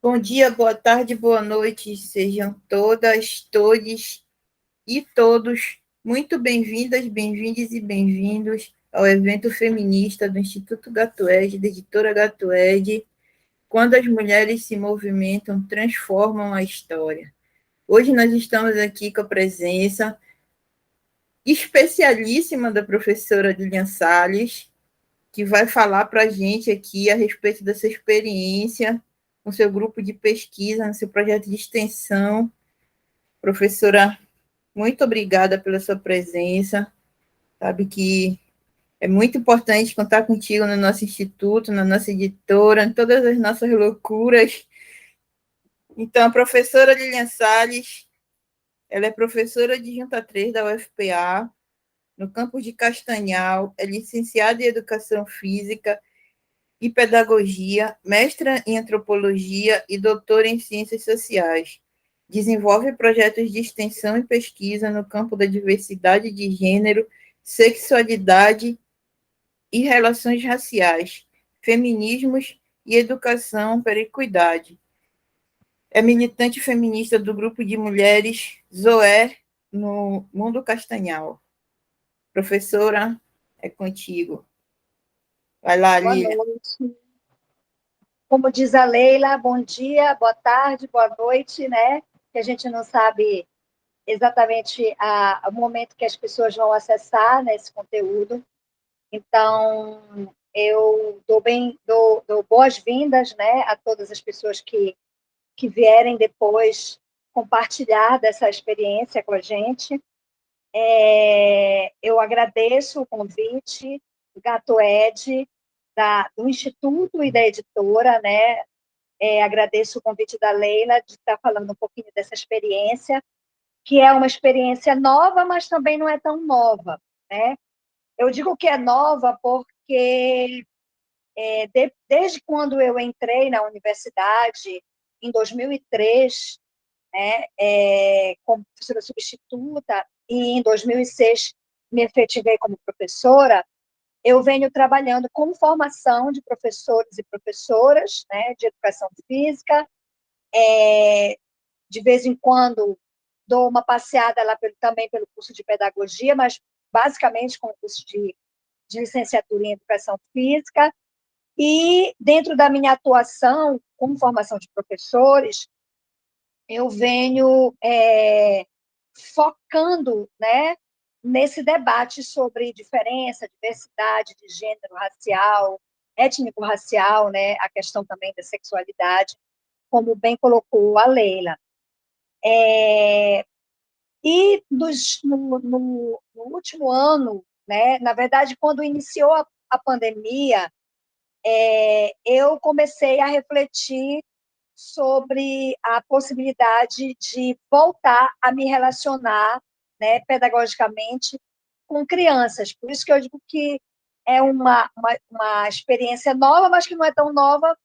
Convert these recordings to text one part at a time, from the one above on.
Bom dia, boa tarde, boa noite, sejam todas, todes e todos muito bem-vindas, bem-vindes e bem-vindos ao evento feminista do Instituto Gatuede, da editora Gatuede, quando as mulheres se movimentam, transformam a história. Hoje nós estamos aqui com a presença especialíssima da professora Lilian Salles, que vai falar para a gente aqui a respeito dessa experiência no seu grupo de pesquisa, no seu projeto de extensão. Professora, muito obrigada pela sua presença. Sabe que é muito importante contar contigo no nosso instituto, na nossa editora, em todas as nossas loucuras. Então, a professora Lilian Salles, ela é professora de Junta 3 da UFPA, no campus de Castanhal, é licenciada em Educação Física e Pedagogia, mestra em Antropologia e doutora em Ciências Sociais. Desenvolve projetos de extensão e pesquisa no campo da diversidade de gênero, sexualidade e relações raciais, feminismos e educação para a equidade. É militante feminista do grupo de mulheres Zoé no Mundo Castanhal. Professora, é contigo. Vai lá, Boa Lília. noite. Como diz a Leila, bom dia, boa tarde, boa noite, né? Que a gente não sabe exatamente o momento que as pessoas vão acessar, né, esse conteúdo. Então, eu dou boas-vindas, né, a todas as pessoas que vierem depois compartilhar dessa experiência com a gente. Eu agradeço o convite, o Gato Ed, do Instituto e da editora, né? Agradeço o convite da Leila de estar falando um pouquinho dessa experiência, que é uma experiência nova, mas também não é tão nova, né? Eu digo que é nova porque desde quando eu entrei na universidade, em 2003, né, como professora substituta, e em 2006 me efetivei como professora, eu venho trabalhando com formação de professores e professoras, né, de educação física. De vez em quando dou uma passeada lá também pelo curso de pedagogia, mas basicamente com o curso de licenciatura em educação física. E dentro da minha atuação como formação de professores, eu venho focando, né, nesse debate sobre diferença, diversidade de gênero, racial, étnico-racial, né, a questão também da sexualidade, como bem colocou a Leila. E no último ano, né, na verdade, quando iniciou a pandemia, eu comecei a refletir sobre a possibilidade de voltar a me relacionar, né, pedagogicamente com crianças. Por isso que eu digo que é uma experiência nova, mas que não é tão nova,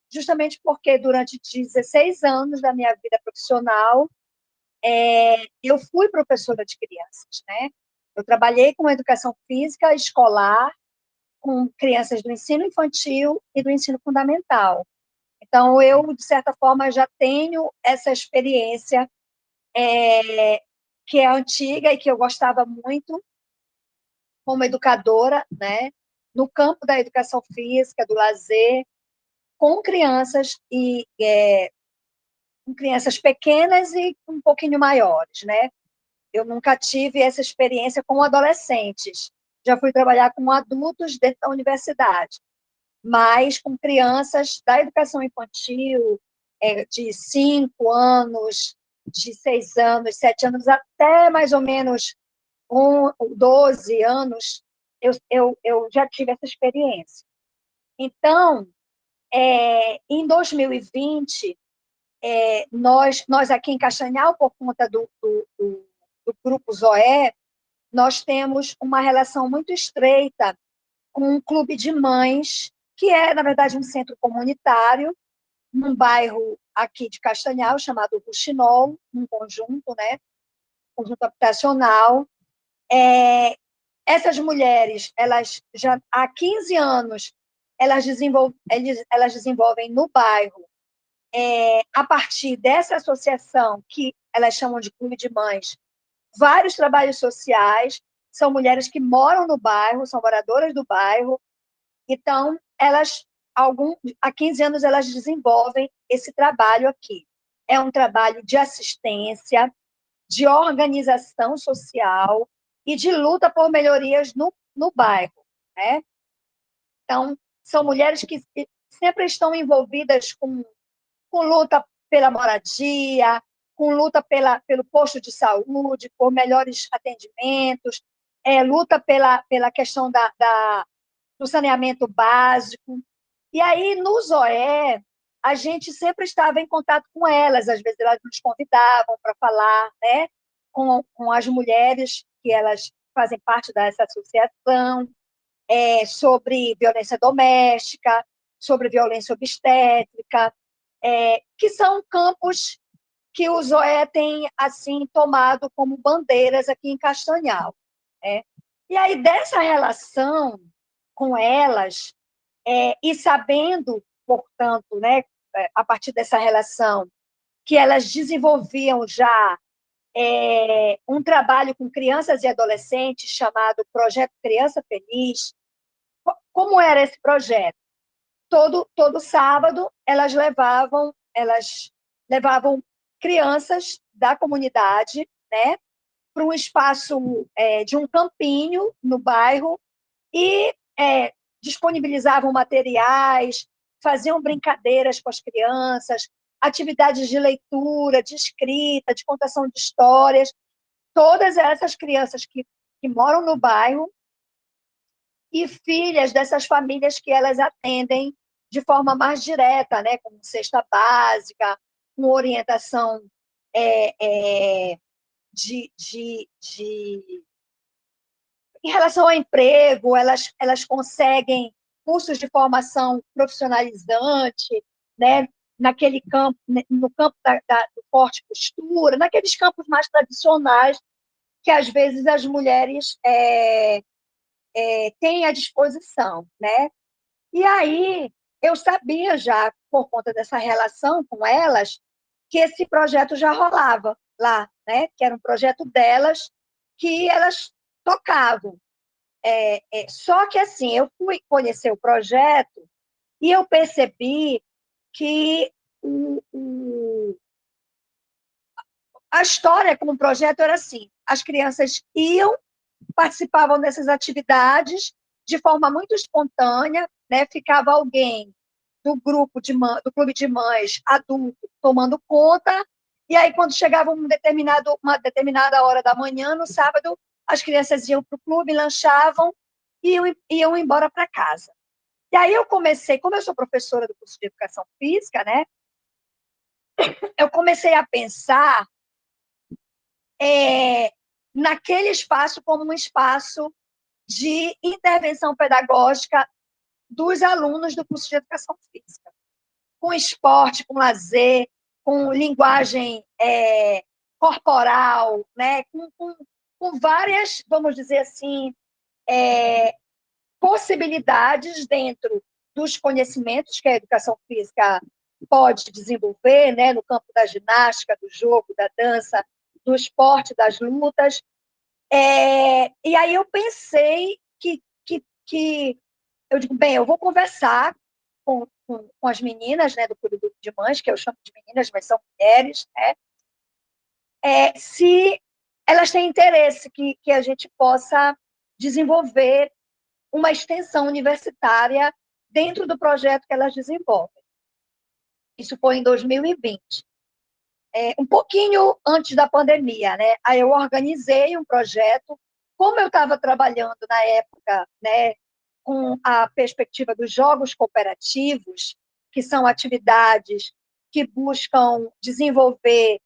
justamente porque durante 16 anos da minha vida profissional, eu fui professora de crianças, né? Eu trabalhei com educação física escolar, com crianças do ensino infantil e do ensino fundamental. Então, eu, de certa forma, já tenho essa experiência que é antiga e que eu gostava muito como educadora, né? No campo da educação física, do lazer, com crianças com crianças pequenas e um pouquinho maiores, né? Eu nunca tive essa experiência com adolescentes. Já fui trabalhar com adultos dentro da universidade, mas com crianças da educação infantil, de 5 anos, de 6 anos, 7 anos, até mais ou menos 12 anos, eu já tive essa experiência. Então, em 2020, nós aqui em Castanhal, por conta do Grupo Zoé, nós temos uma relação muito estreita com um clube de mães, que é, na verdade, um centro comunitário, num bairro aqui de Castanhal, chamado Ruxinol, um conjunto, né, conjunto habitacional. Essas mulheres, elas já há 15 anos, elas desenvolvem no bairro a partir dessa associação, que elas chamam de Clube de Mães, vários trabalhos sociais, são mulheres que moram no bairro, são moradoras do bairro, então, elas, há 15 anos, elas desenvolvem esse trabalho aqui. É um trabalho de assistência, de organização social e de luta por melhorias no bairro, né? Então, são mulheres que sempre estão envolvidas com luta pela moradia, com luta pelo posto de saúde, por melhores atendimentos, luta pela questão do saneamento básico. E aí, no Zoé, a gente sempre estava em contato com elas, às vezes elas nos convidavam para falar, né, com as mulheres que elas fazem parte dessa associação, sobre violência doméstica, sobre violência obstétrica, que são campos que o Zoé tem assim tomado como bandeiras aqui em Castanhal. Né? E aí, dessa relação com elas, e sabendo, portanto, né, a partir dessa relação, que elas desenvolviam já um trabalho com crianças e adolescentes chamado Projeto Criança Feliz. Como era esse projeto? Todo sábado elas levavam crianças da comunidade, né, para um espaço de um campinho no bairro e disponibilizavam materiais, faziam brincadeiras com as crianças, atividades de leitura, de escrita, de contação de histórias. Todas essas crianças que moram no bairro e filhas dessas famílias que elas atendem de forma mais direta, né, como cesta básica, com orientação de em relação ao emprego, elas conseguem cursos de formação profissionalizante, né, naquele campo, no campo do corte e costura, naqueles campos mais tradicionais que, às vezes, as mulheres têm à disposição. Né? E aí, eu sabia já, por conta dessa relação com elas, que esse projeto já rolava lá, né? Que era um projeto delas, que elas tocavam. Só que, assim, eu fui conhecer o projeto e eu percebi que a história com o projeto era assim: as crianças participavam dessas atividades de forma muito espontânea, né? Ficava alguém do grupo do clube de mães adulto tomando conta, e aí, quando chegava uma determinada hora da manhã, no sábado, as crianças iam para o clube, lanchavam e iam embora para casa. E aí eu comecei, como eu sou professora do curso de Educação Física, né, eu comecei a pensar naquele espaço como um espaço de intervenção pedagógica dos alunos do curso de Educação Física, com esporte, com lazer, com linguagem corporal, né, com várias, vamos dizer assim, possibilidades dentro dos conhecimentos que a educação física pode desenvolver, né, no campo da ginástica, do jogo, da dança, do esporte, das lutas. E aí eu pensei que eu digo, bem, eu vou conversar com as meninas, né, do Clube de Mães, que eu chamo de meninas, mas são mulheres, né, se elas têm interesse que a gente possa desenvolver uma extensão universitária dentro do projeto que elas desenvolvem. Isso foi em 2020, um pouquinho antes da pandemia, né? Aí eu organizei um projeto, como eu estava trabalhando na época, né, com a perspectiva dos jogos cooperativos, que são atividades que buscam desenvolver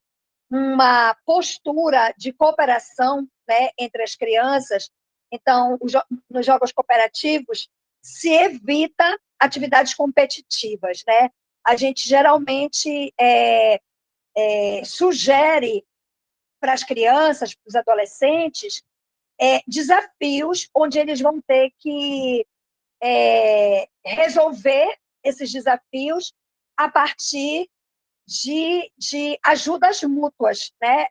uma postura de cooperação, né, entre as crianças. Então, nos jogos cooperativos, se evita atividades competitivas. Né? A gente geralmente sugere para as crianças, para os adolescentes, desafios onde eles vão ter que resolver esses desafios a partir de ajudas mútuas, né?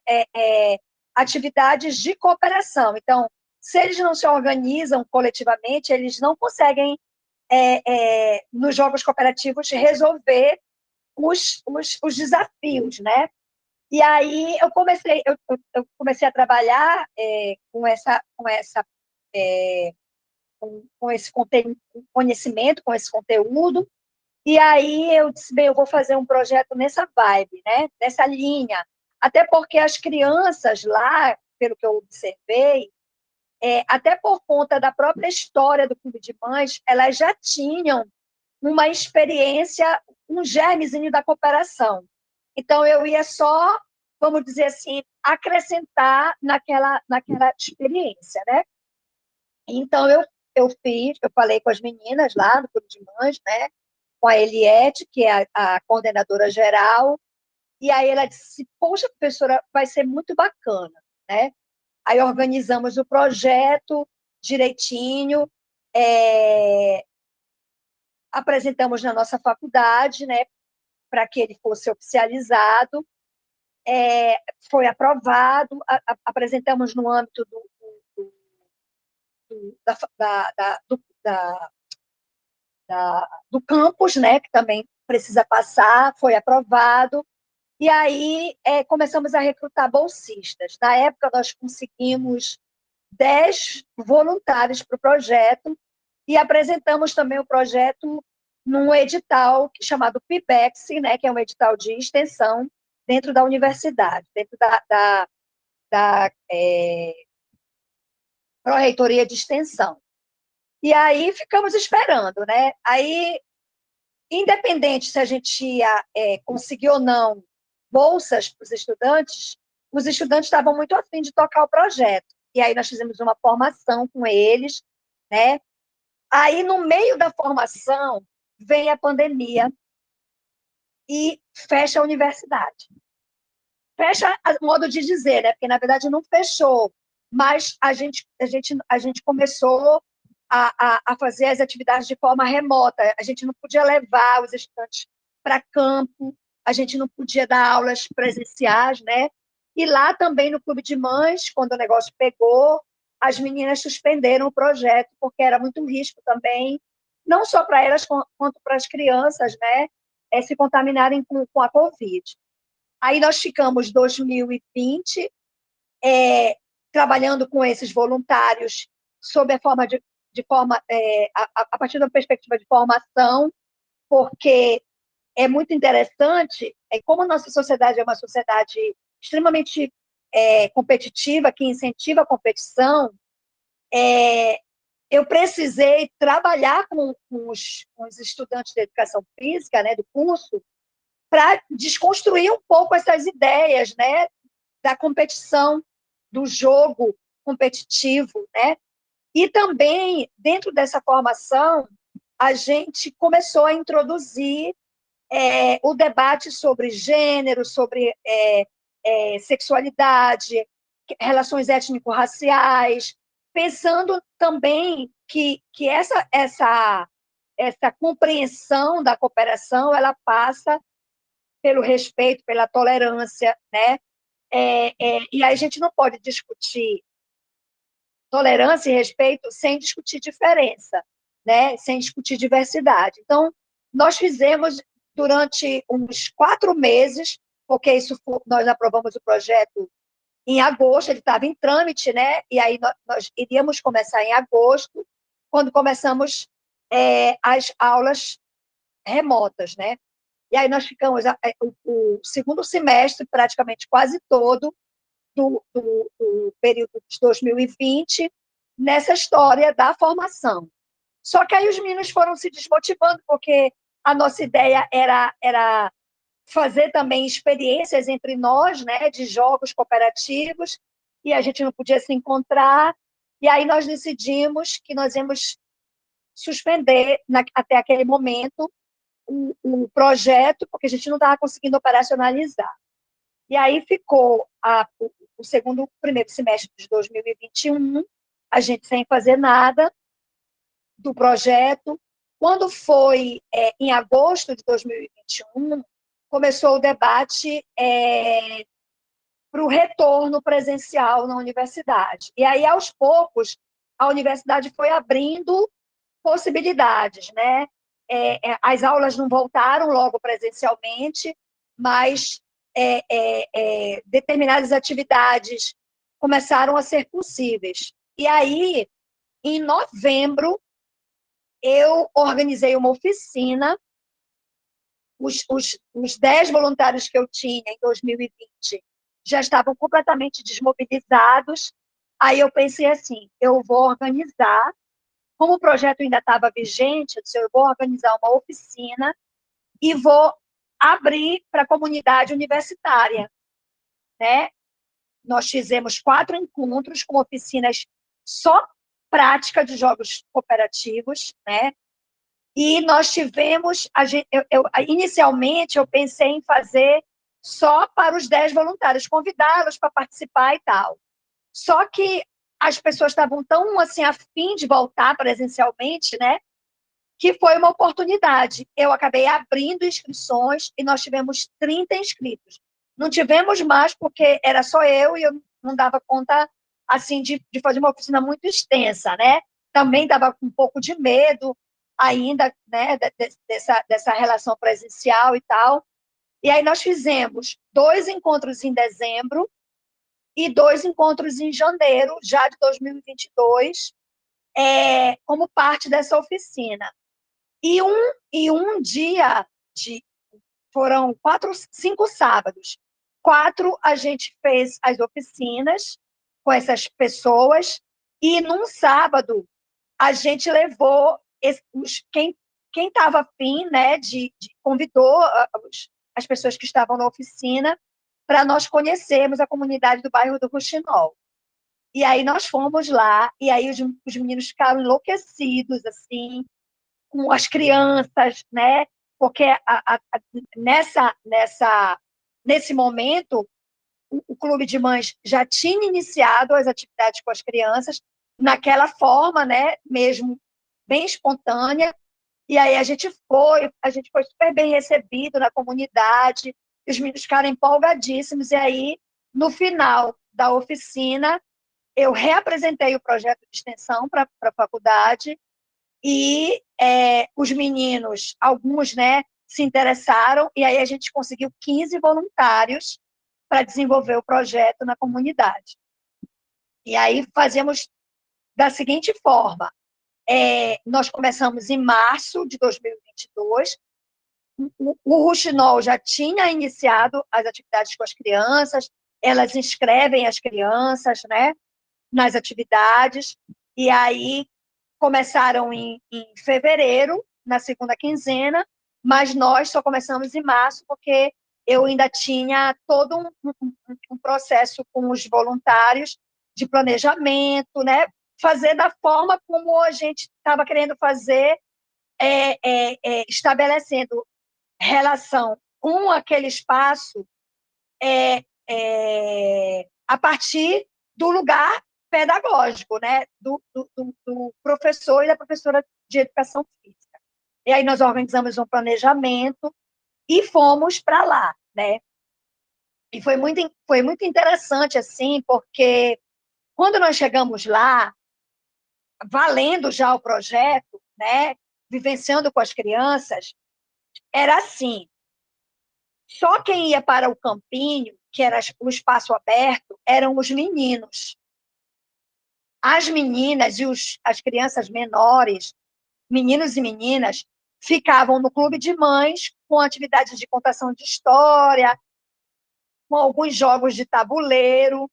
Atividades de cooperação. Então, se eles não se organizam coletivamente, eles não conseguem, nos jogos cooperativos, resolver os desafios, né? E aí eu comecei a trabalhar com esse conhecimento, com esse conteúdo, e aí eu disse, bem, eu vou fazer um projeto nessa vibe, né? Nessa linha. Até porque as crianças lá, pelo que eu observei, até por conta da própria história do Clube de Mães, elas já tinham uma experiência, um germezinho da cooperação. Então, eu ia só, vamos dizer assim, acrescentar naquela experiência, né? Então, eu falei com as meninas lá do Clube de Mães, né? Com a Eliette, que é a coordenadora geral, e aí ela disse, poxa, professora, vai ser muito bacana, né? Aí organizamos o projeto direitinho, apresentamos na nossa faculdade, né, para que ele fosse oficializado, foi aprovado, apresentamos no âmbito do, da, da, do, do campus, né, que também precisa passar, foi aprovado, e aí começamos a recrutar bolsistas. Na época, nós conseguimos 10 voluntários para o projeto e apresentamos também o projeto num edital chamado PIBEX, né, que é um edital de extensão dentro da universidade, dentro da Pró-Reitoria de Extensão. E aí ficamos esperando, né? Aí, independente se a gente ia conseguir ou não bolsas para os estudantes estavam muito afim de tocar o projeto. E aí nós fizemos uma formação com eles, né? Aí, no meio da formação, vem a pandemia e fecha a universidade. Fecha, modo de dizer, né? Porque, na verdade, não fechou, mas a gente começou a fazer as atividades de forma remota. A gente não podia levar os estudantes para campo, a gente não podia dar aulas presenciais, né? E lá também no Clube de Mães, quando o negócio pegou, as meninas suspenderam o projeto, porque era muito risco também, não só para elas, quanto para as crianças, né? Se contaminarem com a Covid. Aí nós ficamos 2020 trabalhando com esses voluntários sob a forma a partir da perspectiva de formação, porque é muito interessante, como a nossa sociedade é uma sociedade extremamente competitiva, que incentiva a competição, eu precisei trabalhar com os estudantes de educação física, né, do curso, para desconstruir um pouco essas ideias, né, da competição, do jogo competitivo, né? E também, dentro dessa formação, a gente começou a introduzir o debate sobre gênero, sobre sexualidade, relações étnico-raciais, pensando também que essa compreensão da cooperação ela passa pelo respeito, pela tolerância, né? E aí a gente não pode discutir tolerância e respeito sem discutir diferença, né? Sem discutir diversidade. Então, nós fizemos durante uns 4 meses, porque nós aprovamos o projeto em agosto, ele estava em trâmite, né? E aí nós iríamos começar em agosto, quando começamos as aulas remotas, né? E aí nós ficamos o segundo semestre, praticamente quase todo, do período de 2020, nessa história da formação. Só que aí os meninos foram se desmotivando, porque a nossa ideia era fazer também experiências entre nós, né, de jogos cooperativos, e a gente não podia se encontrar, e aí nós decidimos que nós íamos suspender, até aquele momento, o projeto, porque a gente não estava conseguindo operacionalizar. E aí ficou o primeiro semestre de 2021, a gente sem fazer nada do projeto. Quando foi em agosto de 2021, começou o debate para o retorno presencial na universidade. E aí, aos poucos, a universidade foi abrindo possibilidades, né? As aulas não voltaram logo presencialmente, mas determinadas atividades começaram a ser possíveis. E aí, em novembro, eu organizei uma oficina. Os 10 voluntários que eu tinha em 2020 já estavam completamente desmobilizados. Aí eu pensei assim, eu vou organizar, como o projeto ainda estava vigente, eu vou organizar uma oficina e vou abrir para a comunidade universitária, né? Nós fizemos 4 encontros com oficinas só prática de jogos cooperativos, né? E nós tivemos, inicialmente, eu pensei em fazer só para os 10 voluntários, convidá-los para participar e tal. Só que as pessoas estavam tão assim, a fim de voltar presencialmente, né? Que foi uma oportunidade. Eu acabei abrindo inscrições e nós tivemos 30 inscritos. Não tivemos mais porque era só eu e eu não dava conta assim de fazer uma oficina muito extensa, né? Também estava com um pouco de medo ainda, né, dessa relação presencial e tal. E aí nós fizemos 2 encontros em dezembro e 2 encontros em janeiro, já de 2022, como parte dessa oficina. E um dia, foram 5 sábados. 4 a gente fez as oficinas com essas pessoas, e num sábado a gente levou quem estava afim, né, convidou as pessoas que estavam na oficina para nós conhecermos a comunidade do bairro do Ruxinol. E aí nós fomos lá, e aí os meninos ficaram enlouquecidos, assim, com as crianças, né? Porque nesse momento, o Clube de Mães já tinha iniciado as atividades com as crianças, naquela forma, né? Mesmo bem espontânea, e aí a gente foi super bem recebido na comunidade, os meninos ficaram empolgadíssimos, e aí, no final da oficina, eu reapresentei o projeto de extensão para a faculdade, e os meninos, alguns, né, se interessaram, e aí a gente conseguiu 15 voluntários para desenvolver o projeto na comunidade. E aí fazemos da seguinte forma, nós começamos em março de 2022, o Ruxinol já tinha iniciado as atividades com as crianças, elas inscrevem as crianças, né, nas atividades, e aí começaram em fevereiro, na segunda quinzena, mas nós só começamos em março, porque eu ainda tinha todo um processo com os voluntários de planejamento, né? Fazer da forma como a gente estava querendo fazer, estabelecendo relação com aquele espaço a partir do lugar pedagógico, né? Do professor e da professora de educação física. E aí nós organizamos um planejamento e fomos para lá, né? E foi muito interessante, assim, porque quando nós chegamos lá, valendo já o projeto, né? Vivenciando com as crianças, era assim, só quem ia para o campinho, que era o espaço aberto, eram os meninos. As meninas e as crianças menores, meninos e meninas, ficavam no clube de mães com atividades de contação de história, com alguns jogos de tabuleiro,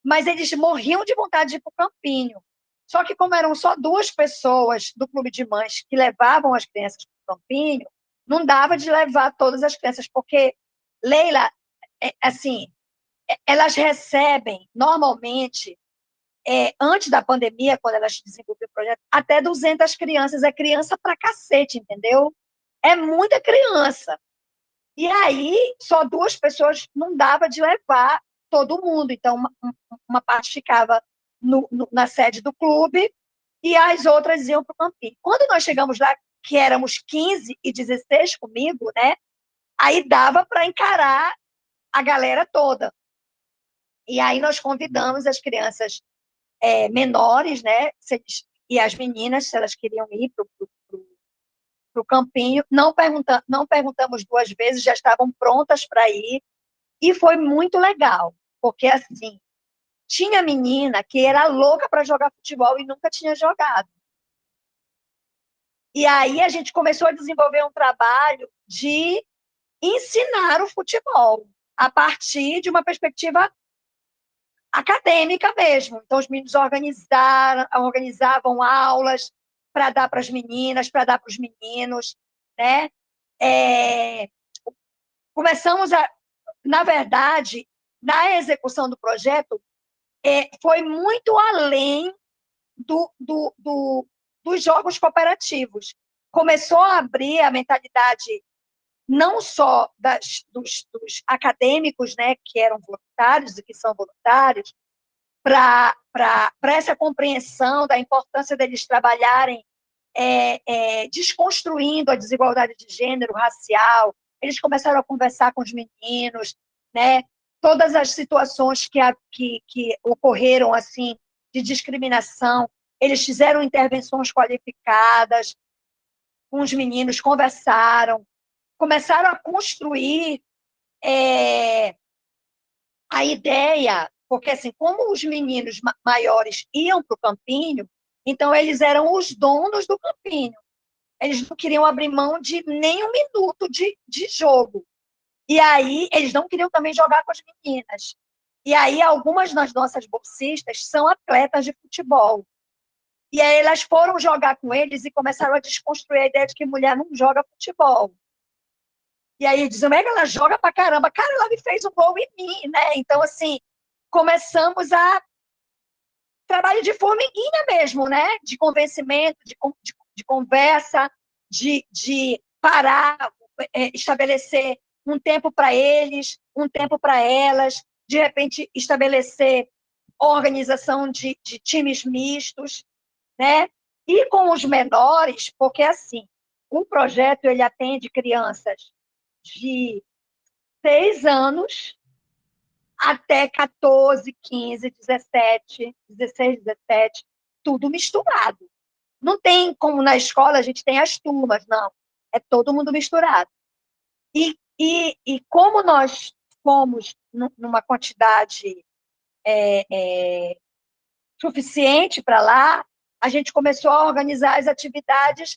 mas eles morriam de vontade de ir para o campinho. Só que, como eram só 2 pessoas do clube de mães que levavam as crianças para o campinho, não dava de levar todas as crianças, porque, Leila, assim, elas recebem, normalmente, antes da pandemia, quando elas desenvolveram o projeto, até 200 crianças. É criança pra cacete, entendeu? É muita criança. E aí, só 2 pessoas não dava de levar todo mundo. Então, uma parte ficava na sede do clube e as outras iam para o campinho. Quando nós chegamos lá, que éramos 15 e 16 comigo, né? aí dava para encarar a galera toda. E aí nós convidamos as crianças menores, né, e as meninas, se elas queriam ir para o campinho, não perguntamos duas vezes, já estavam prontas para ir, e foi muito legal, porque assim, tinha menina que era louca para jogar futebol e nunca tinha jogado. E aí a gente começou a desenvolver um trabalho de ensinar o futebol a partir de uma perspectiva acadêmica mesmo. Então, os meninos organizavam aulas para dar para as meninas, para dar para os meninos, né? Começamos a, na verdade, na execução do projeto, foi muito além dos jogos cooperativos. Começou a abrir a mentalidade não só dos acadêmicos, né, que eram voluntários e que são voluntários, para essa compreensão da importância deles trabalharem desconstruindo a desigualdade de gênero, racial. Eles começaram a conversar com os meninos, né? Todas as situações que ocorreram assim de discriminação, eles fizeram intervenções qualificadas com os meninos, conversaram, começaram a construir a ideia, porque assim, como os meninos maiores iam para o campinho, então eles eram os donos do campinho. Eles não queriam abrir mão de nem um minuto de jogo. E aí, eles não queriam também jogar com as meninas. E aí, algumas das nossas bolsistas são atletas de futebol. E aí, elas foram jogar com eles e começaram a desconstruir a ideia de que mulher não joga futebol. E aí, diziam, ela joga pra caramba. Cara, ela me fez um gol em mim, né? Então, assim, começamos a trabalho de formiguinha mesmo, né? De convencimento, de conversa, de parar, estabelecer um tempo para eles, um tempo para elas, de repente estabelecer organização de times mistos, né? E com os menores, porque assim, o projeto ele atende crianças de 6 anos até 14, 15, 17, 16, 17, tudo misturado. Não tem como na escola a gente tem as turmas, não. É todo mundo misturado. E como nós fomos numa quantidade suficiente para lá, a gente começou a organizar as atividades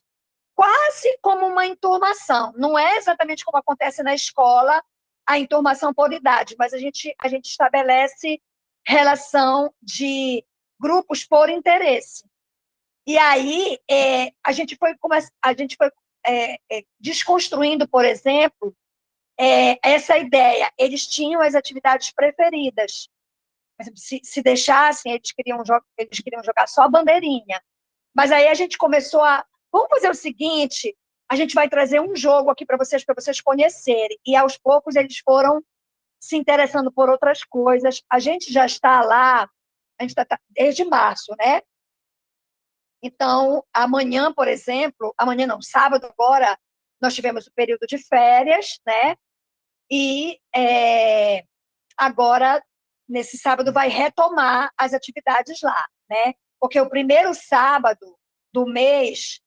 quase como uma enturmação. Não é exatamente como acontece na escola, a enturmação por idade, mas a gente estabelece relação de grupos por interesse. E aí a gente foi desconstruindo, por exemplo, essa ideia. Eles tinham as atividades preferidas. Se deixassem, eles queriam jogar só a bandeirinha. Mas aí a gente começou vamos fazer o seguinte, a gente vai trazer um jogo aqui para vocês conhecerem. E aos poucos eles foram se interessando por outras coisas. A gente já está lá, a gente está desde março, né? Então, amanhã, por exemplo, amanhã não, sábado agora, nós tivemos o período de férias, né? E agora, nesse sábado, vai retomar as atividades lá, né? Porque o primeiro sábado do mês,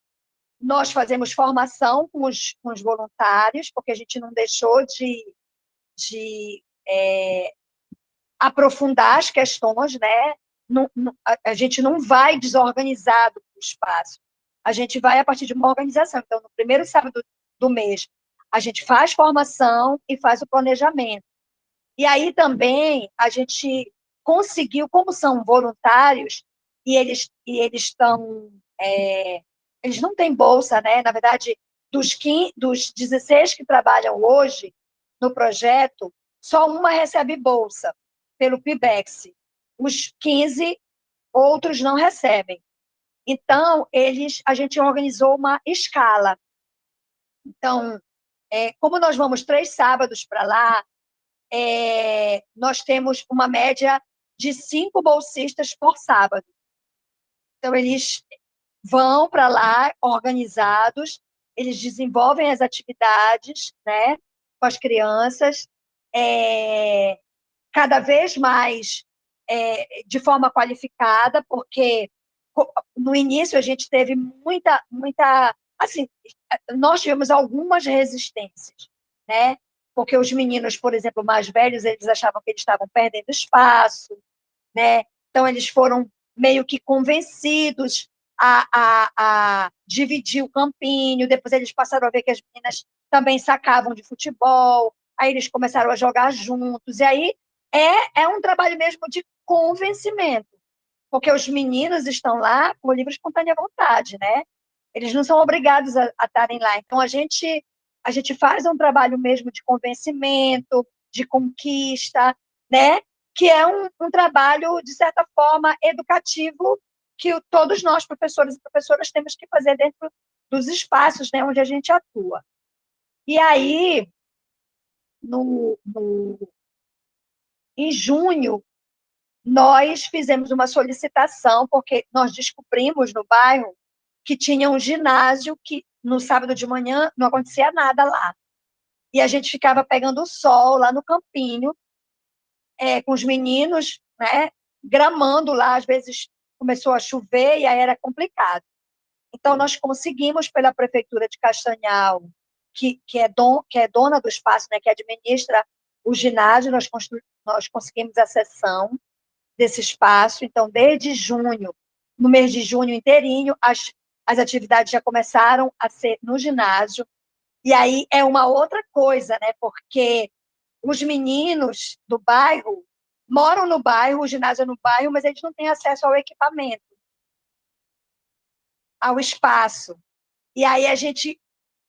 nós fazemos formação com os voluntários, porque a gente não deixou de aprofundar as questões, né? A gente não vai desorganizado para o espaço. A gente vai a partir de uma organização. Então, no primeiro sábado do mês, a gente faz formação e faz o planejamento. E aí também a gente conseguiu, como são voluntários, e eles estão. Eles não têm bolsa, né? Na verdade, dos 16 que trabalham hoje no projeto, só uma recebe bolsa pelo PIBEX. Os 15 outros não recebem. Então, a gente organizou uma escala. Então, como nós vamos 3 sábados para lá, nós temos uma média de 5 bolsistas por sábado. Então, eles vão para lá organizados, eles desenvolvem as atividades, né? com as crianças, cada vez mais de forma qualificada, porque no início a gente teve muita, assim, nós tivemos algumas resistências, né? Porque os meninos, por exemplo, mais velhos, eles achavam que eles estavam perdendo espaço, né? Então eles foram meio que convencidos a dividir o campinho, depois eles passaram a ver que as meninas também sacavam de futebol, aí eles começaram a jogar juntos, e aí é um trabalho mesmo de convencimento, porque os meninos estão lá por livre e espontânea vontade, né? Eles não são obrigados a estarem lá. Então, a gente faz um trabalho mesmo de convencimento, de conquista, né? Que é um trabalho, de certa forma, educativo, que todos nós, professores e professoras, temos que fazer dentro dos espaços, né, onde a gente atua. E aí, em junho, nós fizemos uma solicitação, porque nós descobrimos no bairro que tinha um ginásio que no sábado de manhã não acontecia nada lá. E a gente ficava pegando o sol lá no campinho, com os meninos, né, gramando lá, às vezes começou a chover e aí era complicado. Então, nós conseguimos, pela Prefeitura de Castanhal, que é dona do espaço, né, que administra o ginásio, nós conseguimos a cessão desse espaço. Então, desde junho, no mês de junho inteirinho, as atividades já começaram a ser no ginásio. E aí é uma outra coisa, né? Porque os meninos do bairro moram no bairro, o ginásio é no bairro, mas eles não têm acesso ao equipamento, ao espaço. E aí a gente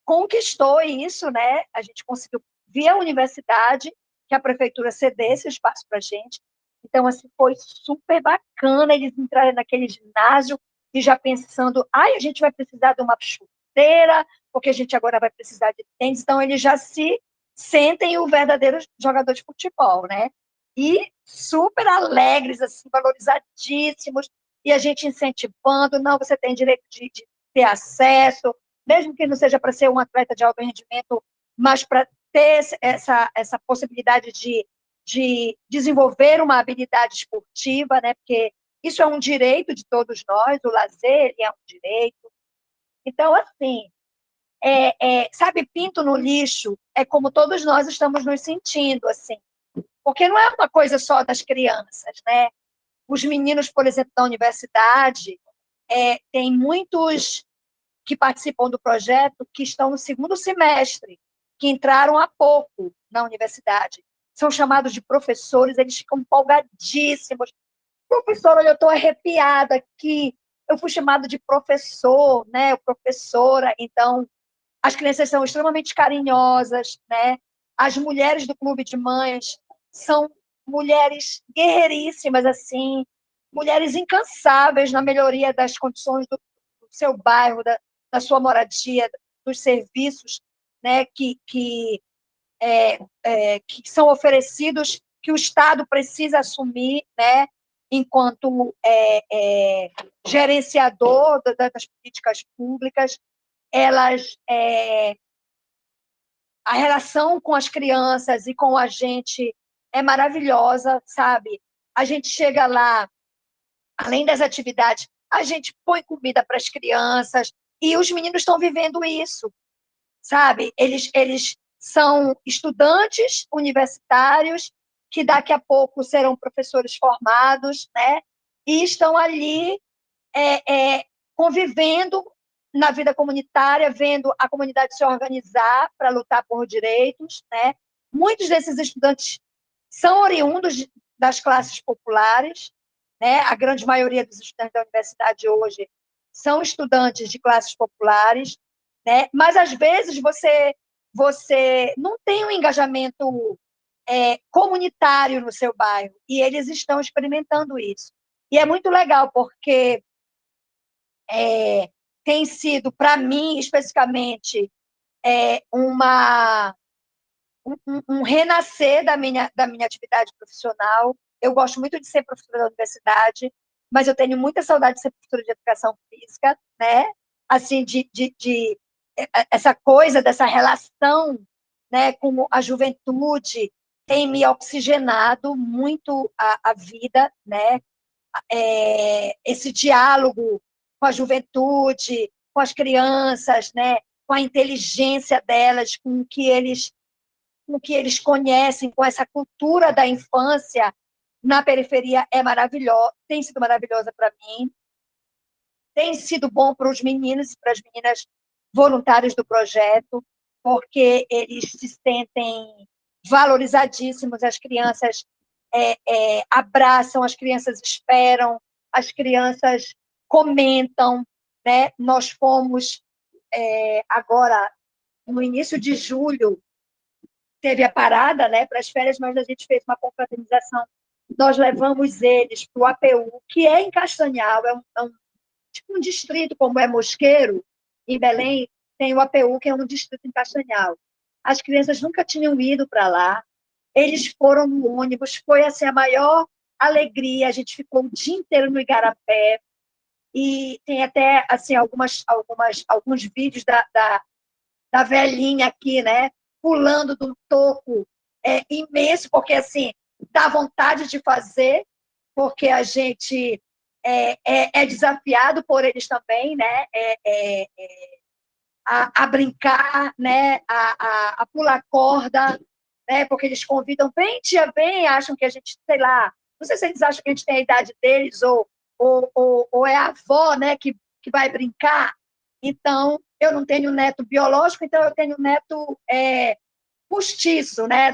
conquistou isso, né? A gente conseguiu, via a universidade, que a prefeitura cedesse o espaço para a gente. Então, assim, foi super bacana eles entrarem naquele ginásio e já pensando, a gente vai precisar de uma chuteira, porque a gente agora vai precisar de tênis. Então, eles já se sentem o verdadeiro jogador de futebol, né? E super alegres, assim, valorizadíssimos, e a gente incentivando, não, você tem direito de ter acesso, mesmo que não seja para ser um atleta de alto rendimento, mas para ter essa possibilidade de desenvolver uma habilidade esportiva, né? Porque isso é um direito de todos nós, o lazer é um direito. Então, assim, sabe, pinto no lixo é como todos nós estamos nos sentindo, assim, porque não é uma coisa só das crianças, né? Os meninos, por exemplo, da universidade, tem muitos que participam do projeto que estão no segundo semestre, que entraram há pouco na universidade. São chamados de professores, eles ficam empolgadíssimos. Professor, olha, eu estou arrepiada aqui. Eu fui chamado de professor, né? Professora. Então, as crianças são extremamente carinhosas, né? As mulheres do clube de mães são mulheres guerreiríssimas, assim, mulheres incansáveis na melhoria das condições do seu bairro, da sua moradia, dos serviços, né, que são oferecidos, que o Estado precisa assumir, né, enquanto gerenciador das políticas públicas. Elas, a relação com as crianças e com a gente é maravilhosa, sabe? A gente chega lá, além das atividades, a gente põe comida para as crianças e os meninos estão vivendo isso, sabe? Eles são estudantes universitários que daqui a pouco serão professores formados, né? E estão ali convivendo na vida comunitária, vendo a comunidade se organizar para lutar por direitos, né? Muitos desses estudantes são oriundos das classes populares, né? A grande maioria dos estudantes da universidade hoje são estudantes de classes populares, né? Mas às vezes você não tem um engajamento comunitário no seu bairro e eles estão experimentando isso. E é muito legal porque tem sido, para mim, especificamente, um renascer da minha atividade profissional. Eu gosto muito de ser professora da universidade, mas eu tenho muita saudade de ser professora de educação física, né? Assim, essa coisa dessa relação, né, como a juventude tem me oxigenado muito a vida, né? Esse diálogo com a juventude, com as crianças, né? Com a inteligência delas, com o que eles conhecem, com essa cultura da infância na periferia é maravilhosa, tem sido maravilhosa para mim, tem sido bom para os meninos e para as meninas voluntários do projeto, porque eles se sentem valorizadíssimos, as crianças abraçam, as crianças esperam, as crianças comentam, né? Nós fomos agora, no início de julho, teve a parada, né, para as férias, mas a gente fez uma confraternização. Nós levamos eles para o APU, que é em Castanhal, tipo um distrito como é Mosqueiro, em Belém, tem o APU, que é um distrito em Castanhal. As crianças nunca tinham ido para lá, eles foram no ônibus, foi assim, a maior alegria, a gente ficou o dia inteiro no Igarapé, e tem até assim, alguns vídeos da velhinha aqui, né, pulando do toco imenso, porque assim, dá vontade de fazer, porque a gente é desafiado por eles também, né? A brincar, né? A pular corda, né? Porque eles convidam, vem, tia, vem, acham que a gente, sei lá, não sei se eles acham que a gente tem a idade deles, ou é a avó, né, que vai brincar. Então, eu não tenho neto biológico, então eu tenho neto postiço, né,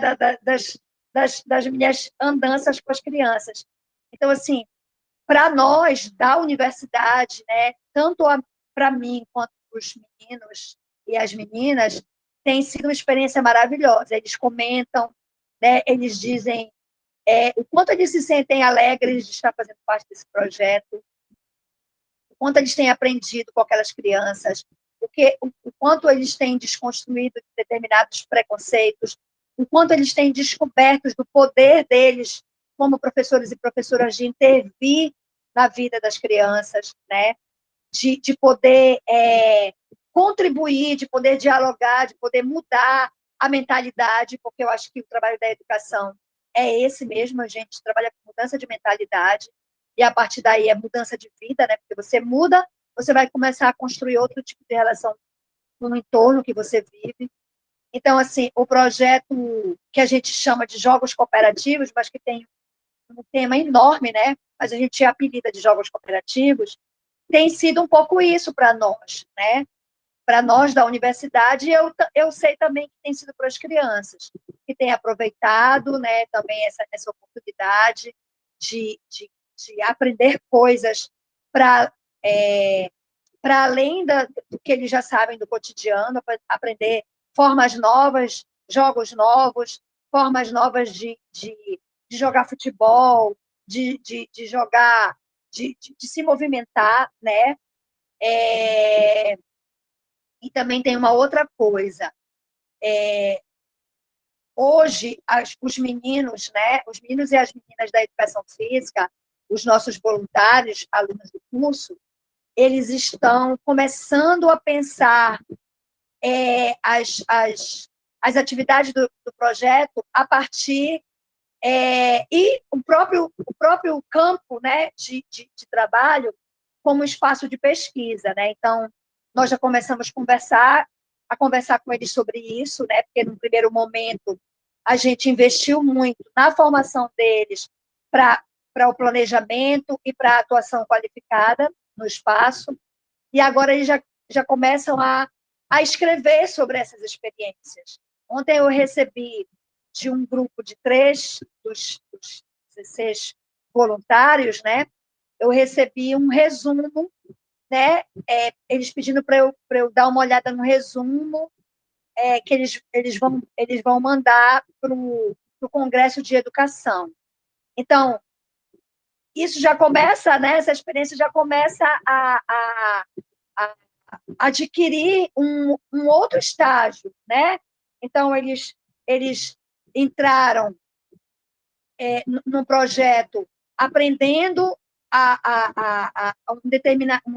das minhas andanças com as crianças. Então, assim, para nós da universidade, né, tanto para mim quanto para os meninos e as meninas, tem sido uma experiência maravilhosa. Eles comentam, né, eles dizem o quanto eles se sentem alegres de estar fazendo parte desse projeto, o quanto eles têm aprendido com aquelas crianças, o quanto eles têm desconstruído determinados preconceitos, o quanto eles têm descoberto do poder deles como professores e professoras de intervir na vida das crianças, né? de poder contribuir, de poder dialogar, de poder mudar a mentalidade, porque eu acho que o trabalho da educação é esse mesmo, a gente trabalha com mudança de mentalidade, e a partir daí é mudança de vida, né? Porque você muda, você vai começar a construir outro tipo de relação no entorno que você vive. Então, assim, o projeto que a gente chama de jogos cooperativos, mas que tem um tema enorme, né? Mas a gente apelida de jogos cooperativos, tem sido um pouco isso para nós, né? Para nós da universidade, eu sei também que tem sido para as crianças, que têm aproveitado, né, também essa oportunidade de aprender coisas para além do que eles já sabem do cotidiano, para aprender formas novas, jogos novos, formas novas de jogar futebol, de jogar, de se movimentar, né? E também tem uma outra coisa. Hoje, os meninos, né? Os meninos e as meninas da educação física, os nossos voluntários, alunos do curso, eles estão começando a pensar as atividades do projeto a partir e o próprio campo, né, de trabalho como espaço de pesquisa, né? Então, nós já começamos a conversar com eles sobre isso, né? Porque no primeiro momento a gente investiu muito na formação deles para o planejamento e para a atuação qualificada no espaço, e agora eles já começam a escrever sobre essas experiências. Ontem eu recebi de um grupo de 3 dos 16 voluntários, né? Eu recebi um resumo, né? Eles pedindo para eu dar uma olhada no resumo que eles vão mandar para o Congresso de Educação. Então, isso já começa, né? Essa experiência já começa a adquirir um outro estágio, né? Então, eles entraram num projeto aprendendo um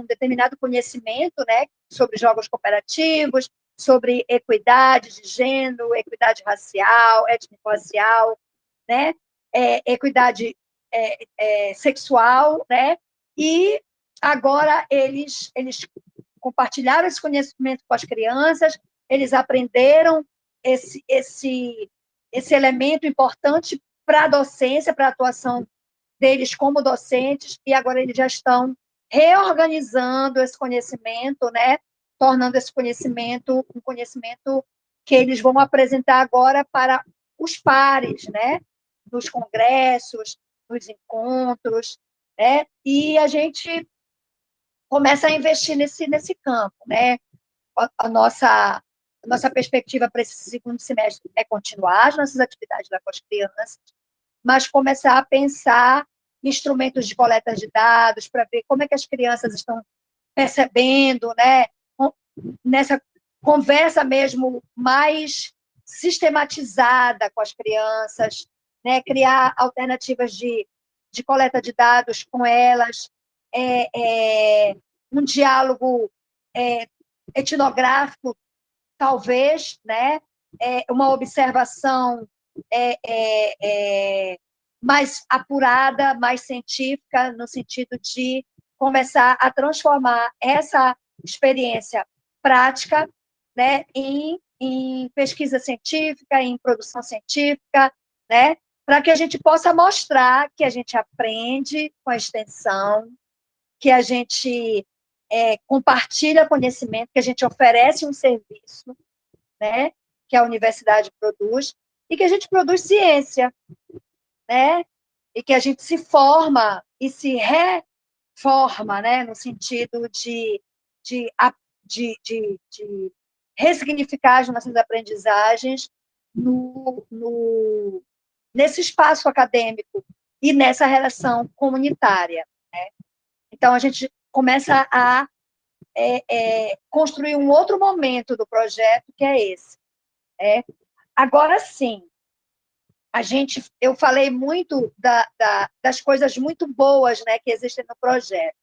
determinado conhecimento, né, sobre jogos cooperativos, sobre equidade de gênero, equidade racial, étnico-racial, né? Equidade sexual, né? E agora eles compartilharam esse conhecimento com as crianças, eles aprenderam esse elemento importante para a docência, para a atuação deles como docentes, e agora eles já estão reorganizando esse conhecimento, né? Tornando esse conhecimento um conhecimento que eles vão apresentar agora para os pares, né? Nos congressos, nos encontros, né? E a gente começa a investir nesse campo, né? A nossa perspectiva para esse segundo semestre é continuar as nossas atividades lá com as crianças, mas começar a pensar instrumentos de coleta de dados para ver como é que as crianças estão percebendo, né? Nessa conversa mesmo mais sistematizada com as crianças, né? Criar alternativas de coleta de dados com elas, um diálogo etnográfico, talvez, né? Uma observação mais apurada, mais científica, no sentido de começar a transformar essa experiência prática, né, em pesquisa científica, em produção científica, né, para que a gente possa mostrar que a gente aprende com a extensão, que a gente compartilha conhecimento, que a gente oferece um serviço, né, que a universidade produz, e que a gente produz ciência, né, e que a gente se forma e se reforma, né, no sentido de, de ressignificar as nossas aprendizagens nesse espaço acadêmico e nessa relação comunitária, né? Então, a gente começa a construir um outro momento do projeto, que é esse. Agora, sim, eu falei muito das coisas muito boas, né, que existem no projeto,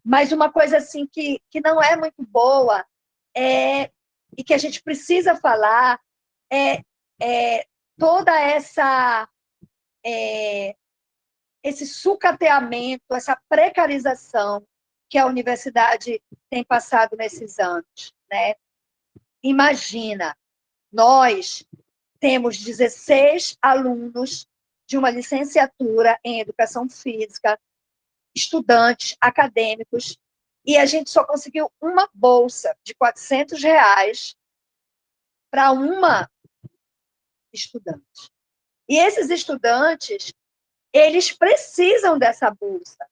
mas uma coisa assim que não é muito boa e que a gente precisa falar é toda esse sucateamento, essa precarização que a universidade tem passado nesses anos, né? Imagina, nós temos 16 alunos de uma licenciatura em Educação Física, estudantes, acadêmicos, e a gente só conseguiu uma bolsa de R$ 400 para uma estudante. E esses estudantes, eles precisam dessa bolsa,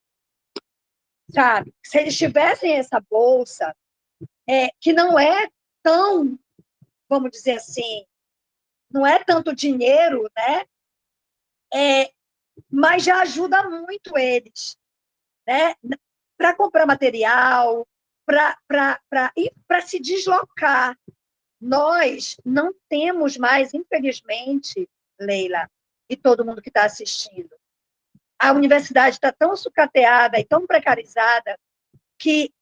sabe? Se eles tivessem essa bolsa, que não é tão, vamos dizer assim, não é tanto dinheiro, né? Mas já ajuda muito eles, né? Para comprar material, para se deslocar. Nós não temos mais, infelizmente, Leila, e todo mundo que está assistindo, a universidade está tão sucateada e tão precarizada que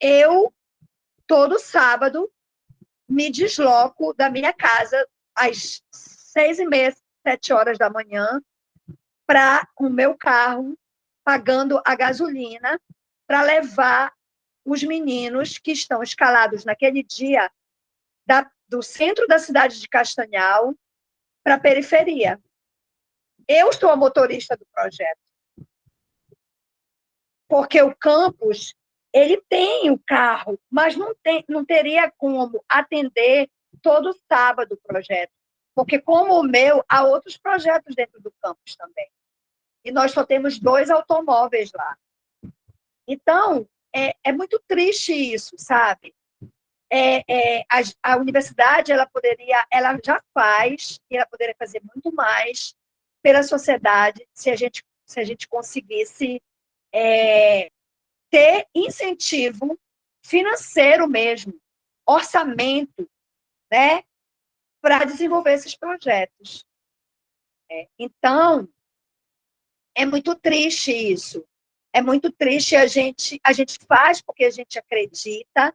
eu, todo sábado, me desloco da minha casa às 6h30, 7 horas da manhã, com o meu carro, pagando a gasolina, para levar os meninos que estão escalados naquele dia do centro da cidade de Castanhal para a periferia. Eu sou a motorista do projeto, porque o campus ele tem o carro, mas não teria como atender todo sábado o projeto, porque como o meu, há outros projetos dentro do campus também. E nós só temos 2 automóveis lá. Então, é muito triste isso, sabe? A universidade, ela já faz, e ela poderia fazer muito mais pela sociedade se a gente conseguisse ter incentivo financeiro mesmo, orçamento, né, para desenvolver esses projetos. Então, é muito triste isso. É muito triste, a gente faz porque a gente acredita,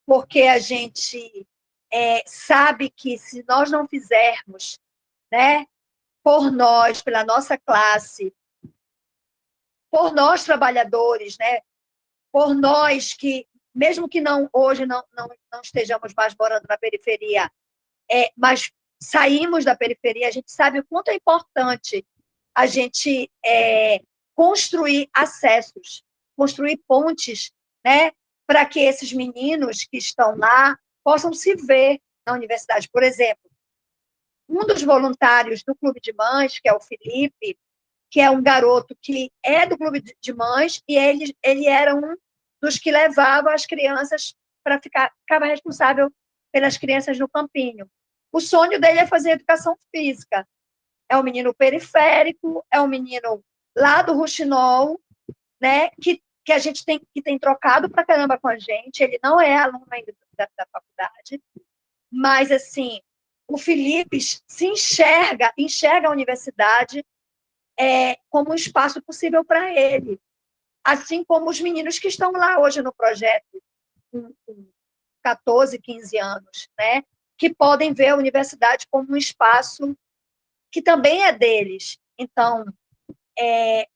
porque a gente sabe que se nós não fizermos, né, por nós, pela nossa classe, por nós trabalhadores, né, por nós que, mesmo que não hoje não estejamos mais morando na periferia, mas saímos da periferia, a gente sabe o quanto é importante a gente construir acessos, construir pontes, né, para que esses meninos que estão lá possam se ver na universidade. Por exemplo, um dos voluntários do Clube de Mães, que é o Felipe, que é um garoto que é do Clube de Mães, e ele era um dos que levava as crianças para ficava responsável pelas crianças no campinho. O sonho dele é fazer educação física. É um menino periférico, é um menino lá do Rouxinol, né, que a gente tem trocado para caramba com a gente. Ele não é aluno ainda da faculdade, mas, assim, o Felipe se enxerga a universidade como um espaço possível para ele, assim como os meninos que estão lá hoje no projeto, com 14, 15 anos, né, que podem ver a universidade como um espaço que também é deles. Então,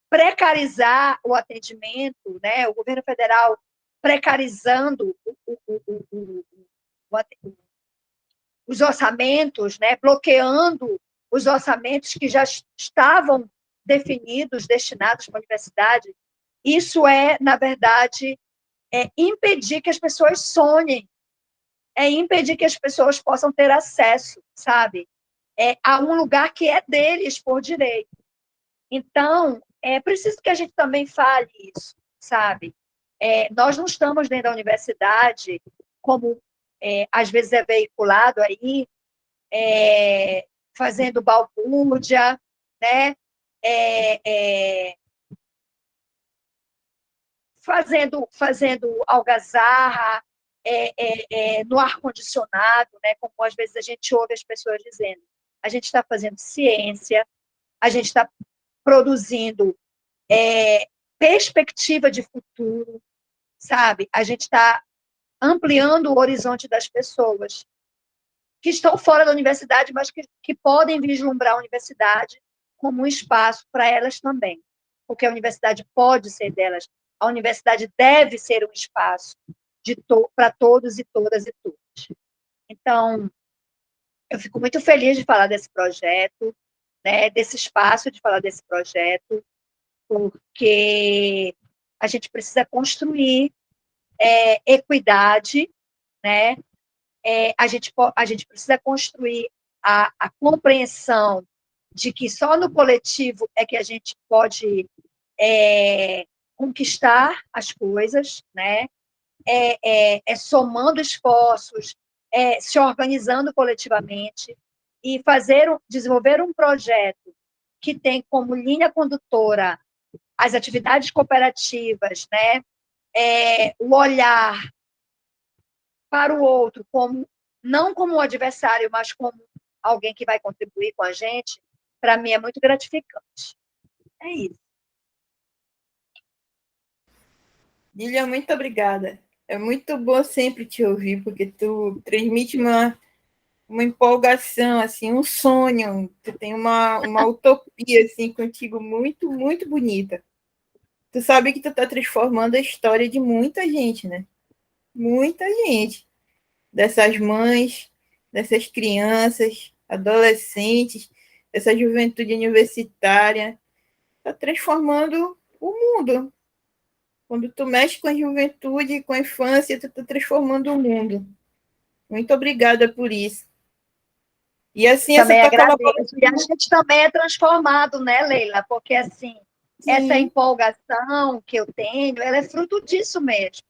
precarizar o atendimento, né, o governo federal precarizando os orçamentos, né, bloqueando os orçamentos que já estavam definidos, destinados para a universidade, isso na verdade, impedir que as pessoas sonhem, impedir que as pessoas possam ter acesso, sabe, a um lugar que é deles por direito. Então, é preciso que a gente também fale isso, sabe? Nós não estamos dentro da universidade, como às vezes é veiculado aí, fazendo balbúrdia, né? Fazendo algazarra no ar-condicionado, né? Como às vezes a gente ouve as pessoas dizendo. A gente está fazendo ciência, a gente está produzindo perspectiva de futuro, sabe? A gente está ampliando o horizonte das pessoas que estão fora da universidade, mas que podem vislumbrar a universidade como um espaço para elas também, porque a universidade pode ser delas, a universidade deve ser um espaço para todos e todas e todos. Então, eu fico muito feliz de falar desse projeto, né, desse espaço de falar desse projeto, porque a gente precisa construir equidade, né? A gente precisa construir a compreensão de que só no coletivo é que a gente pode conquistar as coisas, né? Somando esforços, se organizando coletivamente e desenvolver um projeto que tem como linha condutora as atividades cooperativas, né? O olhar para o outro não como um adversário, mas como alguém que vai contribuir com a gente, para mim é muito gratificante. É isso. Lilia, muito obrigada. É muito bom sempre te ouvir, porque tu transmite uma empolgação, assim, um sonho. Tu tem uma utopia, assim, contigo muito, muito bonita. Tu sabe que tu tá transformando a história de muita gente, né? Muita gente. Dessas mães, dessas crianças, adolescentes, dessa juventude universitária. Tá transformando o mundo. Quando tu mexe com a juventude, com a infância, tu está transformando o mundo. Muito obrigada por isso. E assim, essa Também tua agradeço. E a colaboração. gente também é transformado, né, Leila? Porque, assim, essa Sim, empolgação que eu tenho, ela é fruto disso mesmo,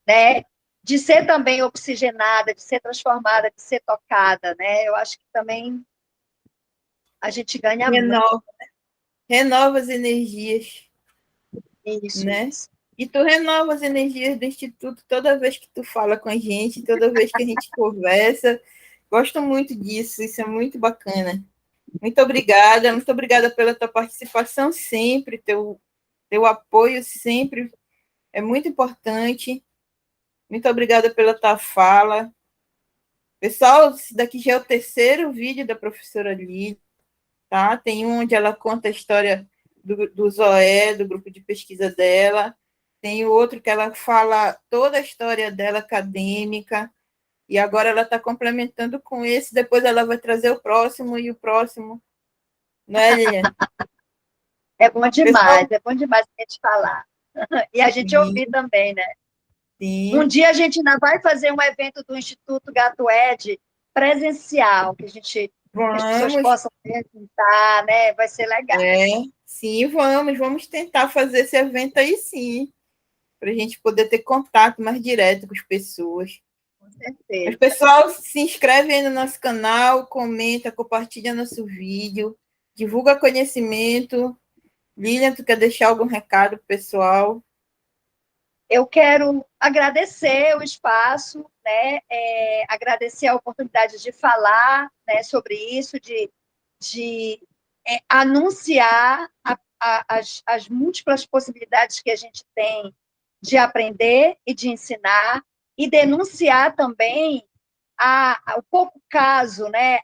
né? De ser também oxigenada, de ser transformada, de ser tocada, né? Eu acho que também a gente ganha muito. renova, renova as energias, Isso, né? isso. E tu renova as energias do Instituto toda vez que tu fala com a gente, toda vez que a gente conversa. Gosto muito disso, isso é muito bacana. Muito obrigada pela tua participação sempre, teu apoio sempre é muito importante. Muito obrigada pela tua fala. Pessoal, esse daqui já é o terceiro vídeo da professora Lídia, tá? Tem um onde ela conta a história do Zoé, do grupo de pesquisa dela. Tem o outro que ela fala toda a história dela acadêmica. E agora ela está complementando com esse, depois ela vai trazer o próximo e o próximo. Não é, Lilian? Pessoal, é bom demais a gente falar. E a gente sim, ouvir também, né? Um sim. dia a gente ainda vai fazer um evento do Instituto Gato Ed presencial, que as pessoas Vamos, possam perguntar, né? Vai ser legal. sim, vamos tentar fazer esse evento aí sim, para a gente poder ter contato mais direto com as pessoas. Com Mas, certeza. pessoal, se inscreve aí no nosso canal, comenta, compartilha nosso vídeo, divulga conhecimento. Lilian, tu quer deixar algum recado pro pessoal? Eu quero agradecer o espaço, né? Agradecer a oportunidade de falar, né, sobre isso, de anunciar as múltiplas possibilidades que a gente tem de aprender e de ensinar, e denunciar também o pouco caso, né,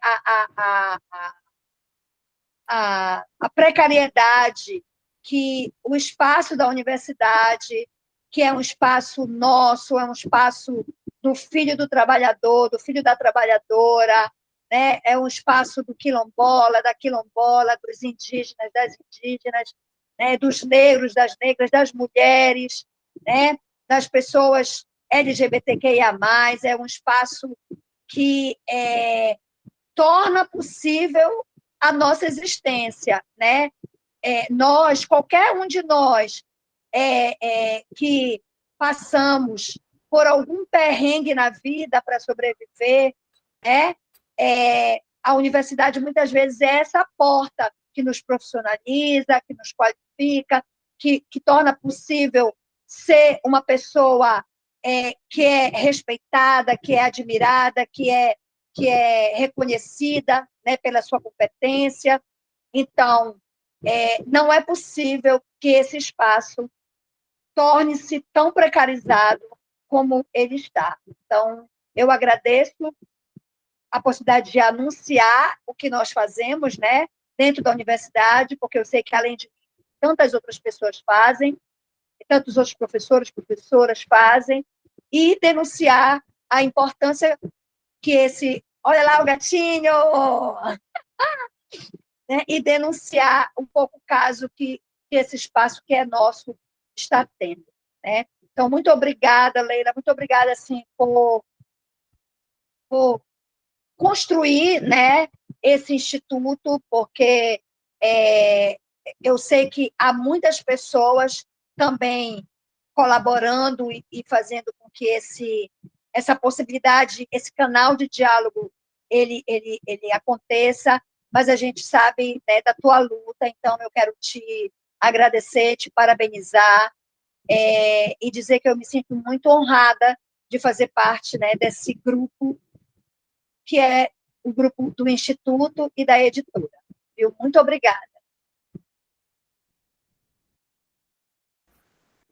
a precariedade que o espaço da universidade, que é um espaço nosso, é um espaço do filho do trabalhador, do filho da trabalhadora, né? É um espaço do quilombola, da quilombola, dos indígenas, das indígenas, né? Dos negros, das negras, das mulheres, né? Das pessoas LGBTQIA+, é um espaço que torna possível a nossa existência, né? Nós, qualquer um de nós que passamos por algum perrengue na vida para sobreviver, né? A universidade muitas vezes é essa porta que nos profissionaliza, que nos qualifica, que torna possível ser uma pessoa que é respeitada, que é admirada, que é reconhecida, né, pela sua competência. Então, não é possível que esse espaço torne-se tão precarizado como ele está. Então, eu agradeço a possibilidade de anunciar o que nós fazemos, né, dentro da universidade, porque eu sei que, além de tantas outras pessoas fazem, tantos outros professores, professoras fazem, e denunciar a importância que esse... Olha lá o gatinho! Né, e denunciar um pouco o caso que esse espaço que é nosso está tendo. Né? Então, muito obrigada, Leila, muito obrigada assim, por construir, né, esse instituto, porque eu sei que há muitas pessoas também colaborando e fazendo com que essa possibilidade, esse canal de diálogo, ele aconteça, mas a gente sabe, né, da tua luta, então eu quero te agradecer, te parabenizar, e dizer que eu me sinto muito honrada de fazer parte, né, desse grupo, que é o grupo do Instituto e da editora. Viu? Muito obrigada.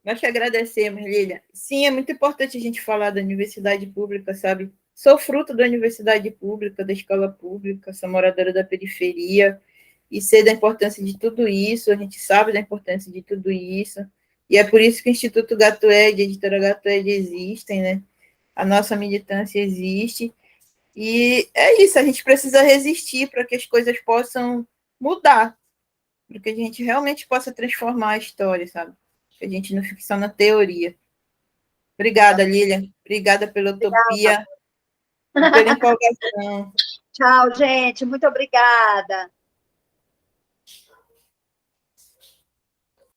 Nós te agradecemos, Lilian. Sim, é muito importante a gente falar da universidade pública, sabe? Sou fruto da universidade pública, da escola pública, sou moradora da periferia, e sei da importância de tudo isso, a gente sabe da importância de tudo isso, e é por isso que o Instituto Gatoed, a editora Gatoed existem, né? A nossa militância existe, e é isso, a gente precisa resistir para que as coisas possam mudar, para que a gente realmente possa transformar a história, sabe? Que a gente não fique só na teoria. Obrigada, Lilian. Obrigada pela utopia e pela empolgação. Tchau, gente. Muito obrigada.